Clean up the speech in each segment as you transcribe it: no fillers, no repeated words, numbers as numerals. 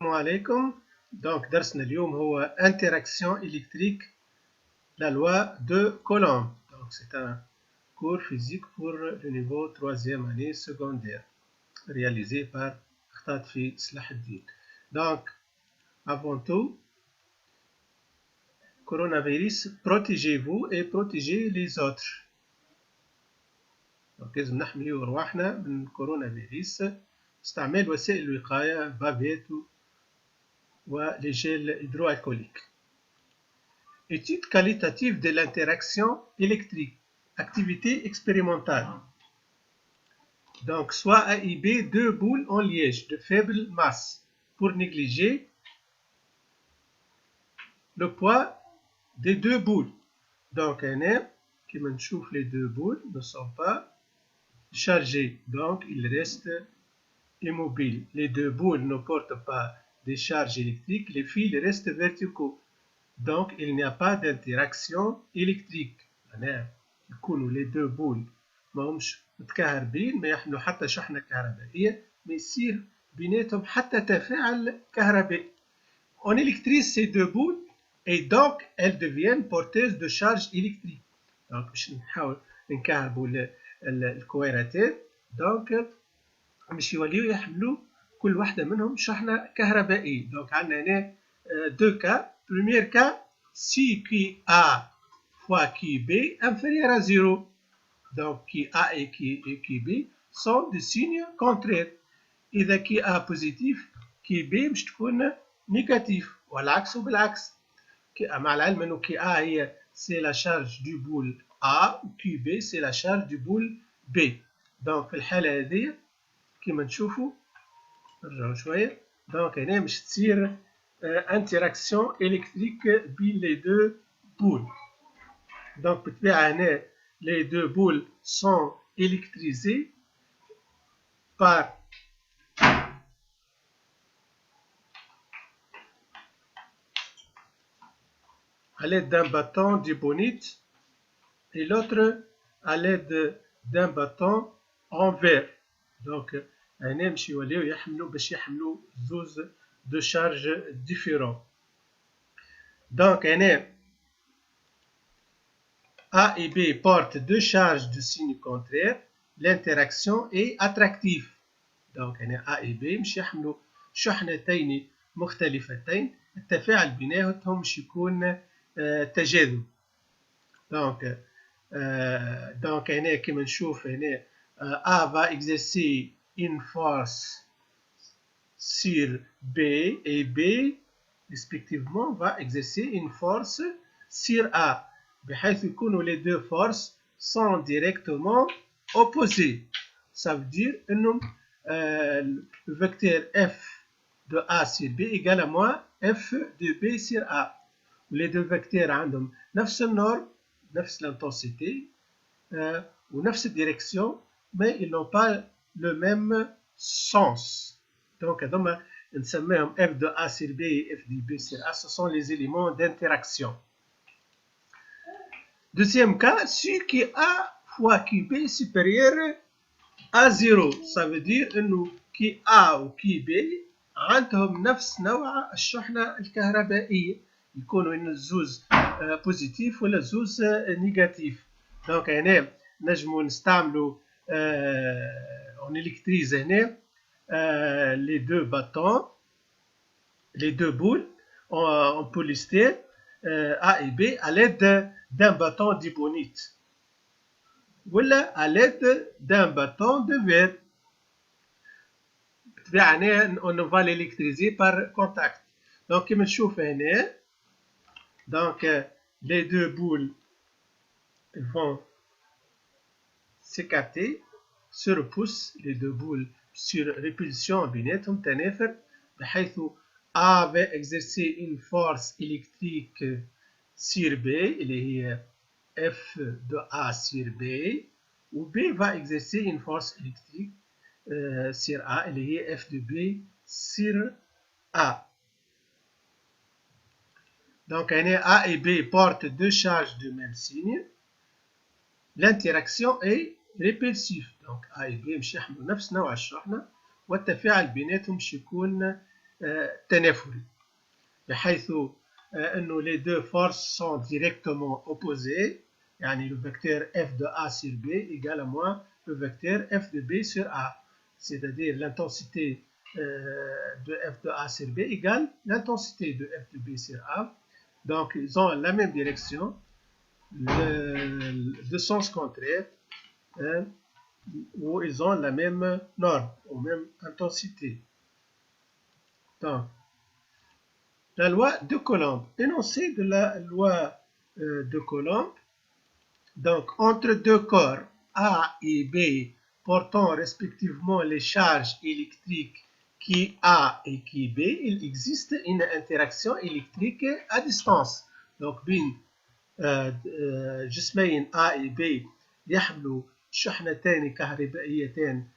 عليكم. Donc درسنا اليوم هو interaction électrique, la loi de Coulomb. Donc c'est un cours physique pour le niveau 3e année secondaire réalisé par Khatfi Slahaddin. Donc avant tout, coronavirus, protégez-vous et protégez les autres. Donc لازم نحميو رواحنا من الكورونا فيروس. استعمال وسائل الوقاية بافيت les gels hydroalcooliques. Étude qualitative de l'interaction électrique. Activité expérimentale. Donc, soit A et B, deux boules en liège de faible masse pour négliger le poids des deux boules. Donc, qui me chauffe, les deux boules ne sont pas chargées. Donc, ils restent immobiles. Les deux boules ne portent pas des charges électriques. Les fils restent verticaux. Donc, il n'y a pas d'interaction électrique. يكونوا les deux boules ماهمش متكهربين ما يحملوا حتى شحنة كهربائية ما يصير بيناتهم حتى تفاعل كهربائي. On électrise ces deux boules et donc elles deviennent porteuses de charge électrique. Donc باش نحاول نكهربوا الكويرتين دونك باش يوليو يحملوا كل واحدة منهم شحنة كهربائية. Donc عندنا هنا deux cas. Premier cas, si QA fois QB inférieur à 0. Donc QA et QB sont de signes contraires. إذا QA positif, QB مش تكون négatif. والعكس وبالعكس. مع العلم أنه QA هي c'est la charge du boule A و QB c'est la charge du boule B. Donc في الحالة هذه كما نشوفوا نرجعوا شوية. Donc هنا مش تصير interaction électrique بين les deux boules. Donc les deux boules sont électrisées par à l'aide d'un bâton d'ébonite et l'autre à l'aide d'un bâton en verre. Donc هنا باش يوليو يحملوا باش يحملوا زوز de charges différents. Donc, A et B portent deux charges de signe contraire. L'interaction est attractive. Donc, A et B مش يحملوا شحنتين مختلفتين. التفاعل بيناتهم مش يكون تجاذب. Donc هنا كما نشوف هنا A va exercer une force sur B et B respectivement va exercer une force sur A بحيث يكونوا les deux forces sont directement opposées. Ça veut dire que le vecteur F de A sur B égale à moins F de B sur A. Les deux vecteurs عندهم نفس النورم نفس l'intensité ou نفس direction mais ils n'ont pas le même sens. Donc, نسميهم F de A sur B et F de B sur A, ce sont les éléments d'interaction. Deuxième cas, si QA fois QB est supérieur à 0, ça veut dire que QA ou QB عندهم نفس نوع الشحنة الكهربائية يكونوا إن الزوز بوزيتيف ولا الزوز نيجاتيف. دونك هنا نجمو نستعملوا on électrise هنا les deux bâtons, les deux boules en polystyrène A et B à l'aide d'un bâton d'ébonite ou à l'aide d'un bâton de verre. On va l'électriser par contact. Donc, comme je vous donc les deux boules vont s'écarter, se repoussent, les deux boules sur répulsion بيناتهم تنافر بحيث A va exercer une force électrique sur B اللي هي F de A sur B ou B va exercer une force électrique sur A اللي هي F de B sur A. Donc A et B portent deux charges de même signe. L'interaction est répulsive. Donc A et B مش يحملوا نفس نوع الشحنة والتفاعل بيناتهم مش يكون تنافري، بحيث أنه les deux forces sont directement opposées. يعني le vecteur F de A sur B égale à moins le vecteur F de B sur A. C'est-à-dire l'intensité de F de A sur B égale l'intensité de F de B sur A. Donc ils ont la même direction, de sens contraire, hein, où ils ont la même norme, ou même intensité. Donc, la loi de Coulomb, énoncé de la loi de Coulomb. Donc, entre deux corps A et B portant respectivement les charges électriques qui A et qui B, il existe une interaction électrique à distance. Donc, بين جسمين A et B يحملوا شحنتان كهربائيتان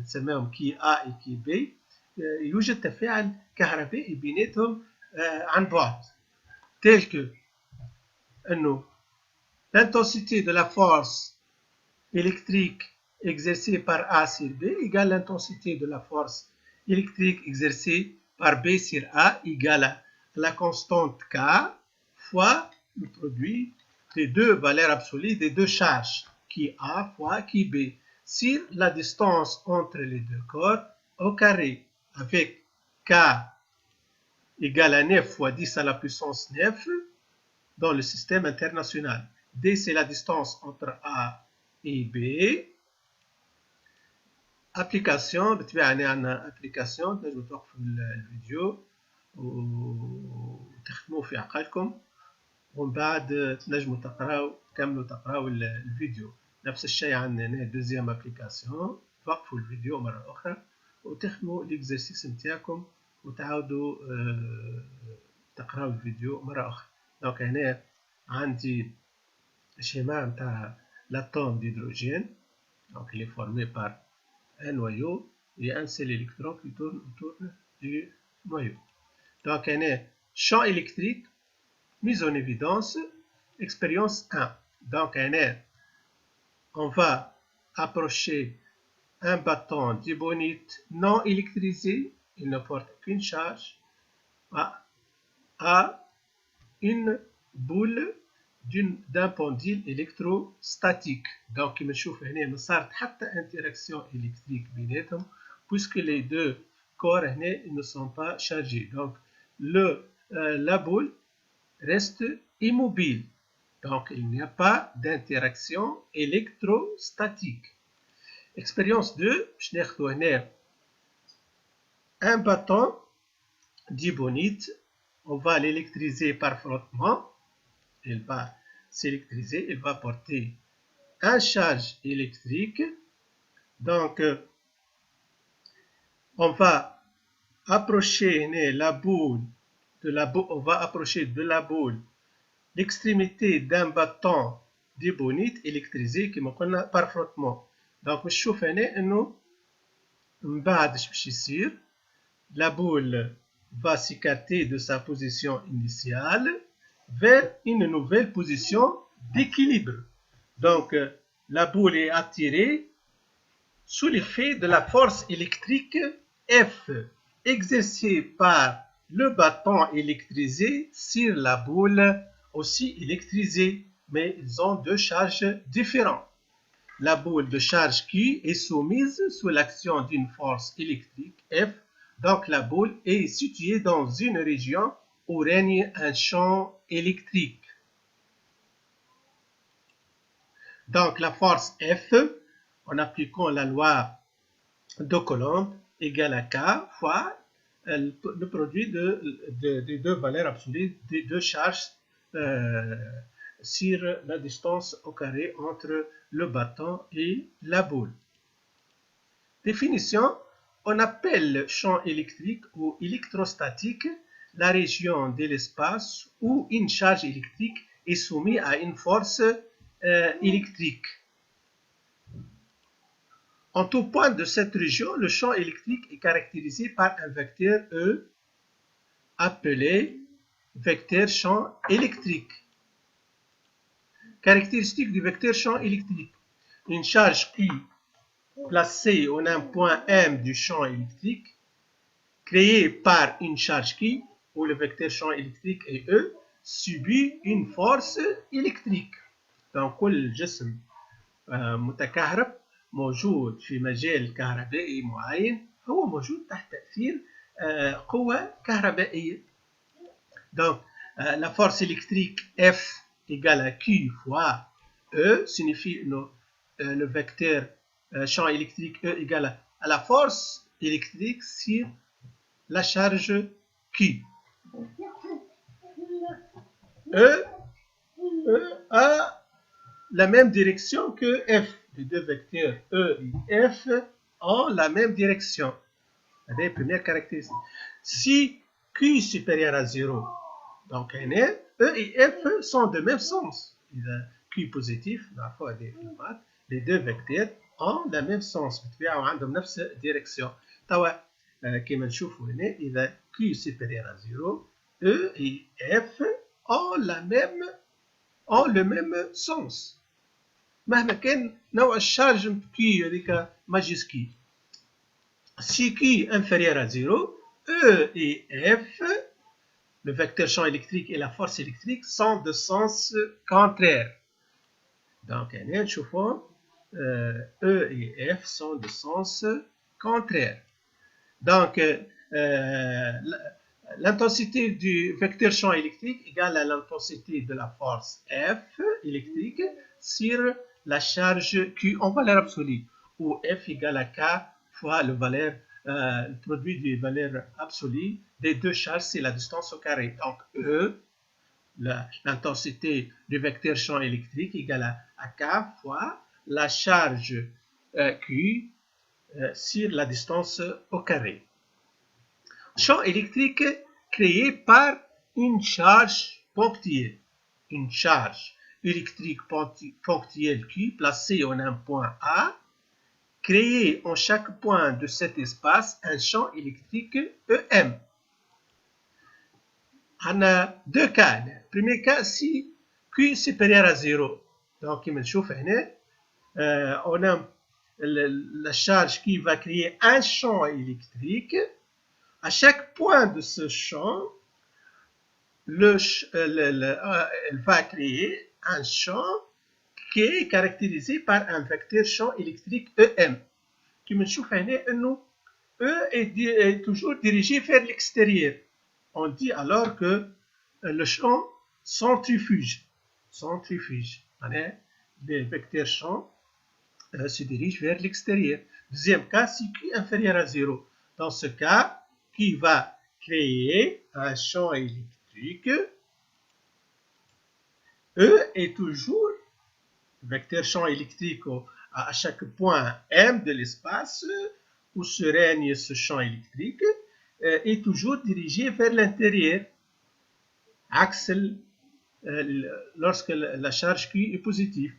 نسميهم كي A et كي B، يوجد تفاعل كهربائي بيناتهم عن بعد، tel que أنه l'intensité de la force électrique exercée par A sur B égale l'intensité de la force électrique exercée par B sur A égale à la constante K fois le produit des deux valeurs absolues des deux charges, qui A fois qui B, sur la distance entre les deux corps au carré, avec K égale à 9 fois 10 à la puissance 9 dans le système international. D, c'est la distance entre A et B. Application, بتبعني عنا application تنجموا توقفوا الفيديو وتخدموا في عقلكم، ومن بعد تنجموا تكملوا تقراوا الفيديو. نفس الشيء عندنا دوزيام ابليكاسيون، توقفوا الفيديو مرة أخرى وتخدموا الإكزرسيس نتاعكم وتعاودوا تقراوا الفيديو مرة أخرى. دونك هنا عندي schéma نتاع l'atome d'hydrogène. Donc il est formé par un noyau et un seul électron qui tourne autour du noyau. Donc هنا champ électrique mise en évidence, expérience 1. Donc هنا on va approcher un bâton d'ébonite non électrisé, il ne porte aucune charge, à une boule d'un pendule électrostatique. Donc كما نشوف هنا ما صارت حتى interaction électrique بيناتهم puisque les deux corps هنا ne sont pas chargés. Donc la boule reste immobile. Donc il n'y a pas d'interaction électrostatique. Expérience 2, باش ناخذو هنا un bâton d'ébonite, on va l'électriser par frottement. Il va s'électriser, il va porter un charge électrique. Donc, on va approcher la boule on va approcher de la boule l'extrémité d'un bâton d'ébonite électrisé qui قلنا par frottement. Donc, نشوف هنا انه من بعد اش باش يصير، la boule va s'écarter de sa position initiale vers une nouvelle position d'équilibre. Donc, la boule est attirée sous l'effet de la force électrique F exercée par le bâton électrisé sur la boule aussi électrisée, mais ils ont deux charges différentes. La boule de charge Q est soumise sous l'action d'une force électrique F. Donc, la boule est située dans une région où règne un champ électrique. Donc, la force F, en appliquant la loi de Coulomb, égale à K fois le produit des deux valeurs absolues des deux charges sur la distance au carré entre le bâton et la boule. Définition. On appelle champ électrique ou électrostatique la région de l'espace où une charge électrique est soumise à une force électrique. En tout point de cette région, le champ électrique est caractérisé par un vecteur E appelé vecteur champ électrique. Caractéristique du vecteur champ électrique. Une charge Q placée en un point M du champ électrique créé par une charge Q, où le vecteur champ électrique est E, subit une force électrique. Donc كل جسم متكهرب موجود في مجال كهربائي معين هو موجود تحت تأثير قوة كهربائية. Donc la force électrique F égale à Q fois E signifie le vecteur champ électrique E égale à la force électrique sur la charge Q. E a la même direction que F. Les deux vecteurs E et F ont la même direction. C'est la première caractéristique. Si Q est supérieur à 0, donc E et F sont de même sens. Q positif, les deux vecteurs ont le même sens. عندهم نفس direction. كما نشوفوا هنا إذا Q supérieur à 0, E et F ont le même sens. مهما كان نوع الشارج من Q هذيك ماجيسكي. Si Q inférieur à 0, E et F, le vecteur champ électrique et la force électrique sont de sens contraire. Donc, E et F sont de sens contraire. Donc, l'intensité du vecteur champ électrique égale à l'intensité de la force F électrique sur la charge Q en valeur absolue, où F égale à K fois le produit des valeurs absolues des deux charges, c'est la distance au carré. Donc, E, l'intensité du vecteur champ électrique égale à K fois la charge Q sur la distance au carré. Champ électrique créé par une charge ponctuelle. Une charge électrique ponctuelle Q placée en un point A, créer en chaque point de cet espace un champ électrique EM. On a deux cas. Le premier cas, si Q est supérieur à 0. Donc, on a la charge qui va créer un champ électrique. À chaque point de ce champ, elle va créer un champ qui est caractérisé par un vecteur champ électrique EM. Comme nous voyons, E est toujours dirigé vers l'extérieur. On dit alors que le champ centrifuge. Les vecteurs champ se dirigent vers l'extérieur. Deuxième cas, si Q est inférieur à 0. Dans ce cas, qui va créer un champ électrique. E est toujours vecteur champ électrique à chaque point M de l'espace où se règne ce champ électrique est toujours dirigé vers l'intérieur, axe lorsque la charge Q est positive.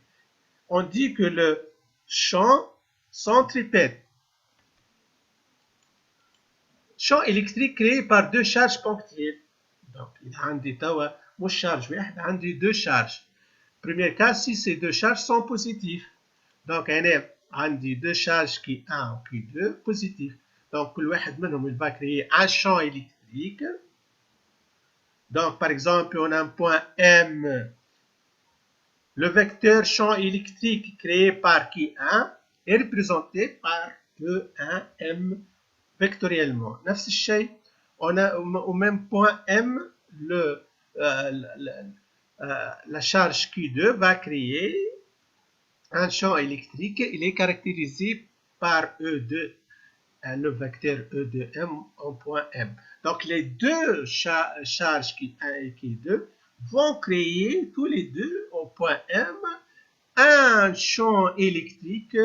On dit que le champ centripète. Champ électrique créé par deux charges ponctuelles. Donc, il عندي توا مش charge واحد, عندي deux charges. Premier cas, si ces deux charges sont positives. Donc, أنا عندي deux charges Q1 ou Q2 positifs. Donc, كل واحد منهم il va créer un champ électrique. Donc, par exemple, on a un point M. Le vecteur champ électrique créé par Q1 est représenté par E1M vectoriellement. نفس الشيء, on a au même point M, la charge Q2 va créer un champ électrique. Il est caractérisé par E2, le vecteur E2M en point M. Donc les deux charges Q1 et Q2 vont créer tous les deux au point M un champ électrique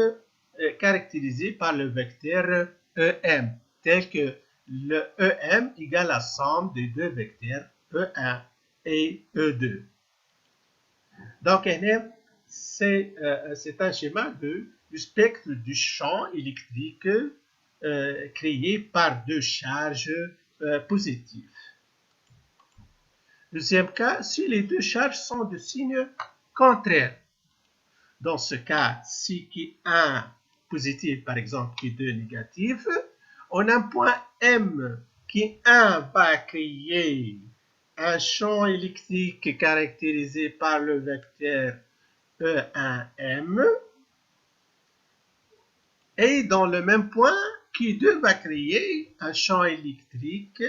caractérisé par le vecteur EM, tel que le EM égale la somme des deux vecteurs E1 et E2. Donc, c'est un schéma du spectre du champ électrique créé par deux charges positives. Deuxième cas, si les deux charges sont de signe contraire. Dans ce cas, si Q1 positif, par exemple, Q2 négatif, on a un point M qui un va créer un champ électrique caractérisé par le vecteur E1M et dans le même point, Q2 va créer un champ électrique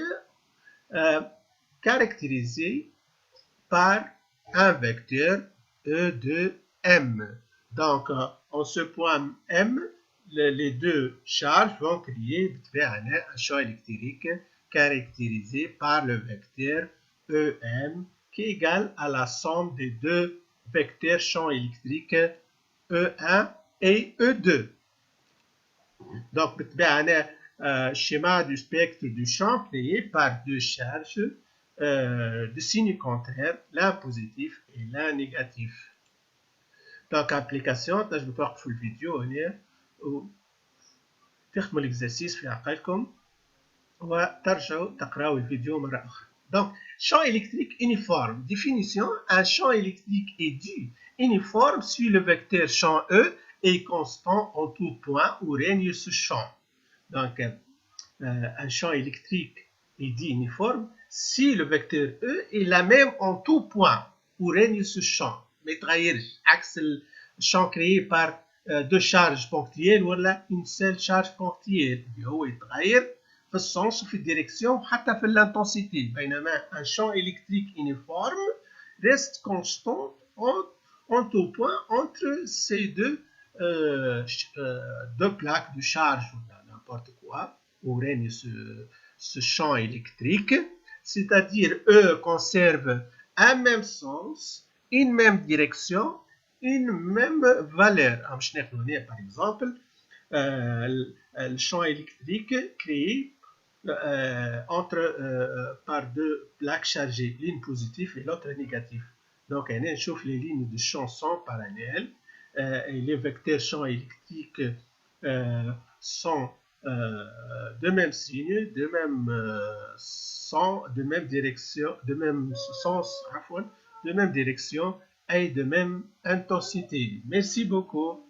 caractérisé par un vecteur E2M. Donc, en ce point M, les deux charges vont créer un champ électrique caractérisé par le vecteur EM qui est égal à la somme des deux vecteurs champs électriques E1 et E2. Donc, schéma du spectre du champ créé par deux charges de signe contraire, l'un positif et l'un négatif. Donc, application, je vais faire une vidéo وتختموا l'exercice في عقلكم وترجعوا تقراوا الفيديو مرة أخرى. Donc, champ électrique uniforme. Définition, un champ électrique est dit uniforme si le vecteur champ E est constant en tout point où règne ce champ. Donc, un champ électrique est dit uniforme si le vecteur E est la même en tout point où règne ce champ. ما يتغيرش عكس الشامp créé par deux charges ponctuelles ولا une seule charge ponctuelle اللي هو يتغير في السنس وفي الديريكسيون حتى في الانتنسيتي بينما un champ électrique uniforme reste constant en tout point entre ces deux plaques de charge ou n'importe quoi où règne ce champ électrique, c'est-à-dire E conserve un même sens, une même direction, une même valeur. Par exemple, le champ électrique créé par deux plaques chargées, l'une positive et l'autre négative. Donc, on chauffe les lignes de champ sont parallèles et les vecteurs champ électrique sont de même signe, de même sens, de même direction, de même sens, de même direction et de même intensité. Merci beaucoup.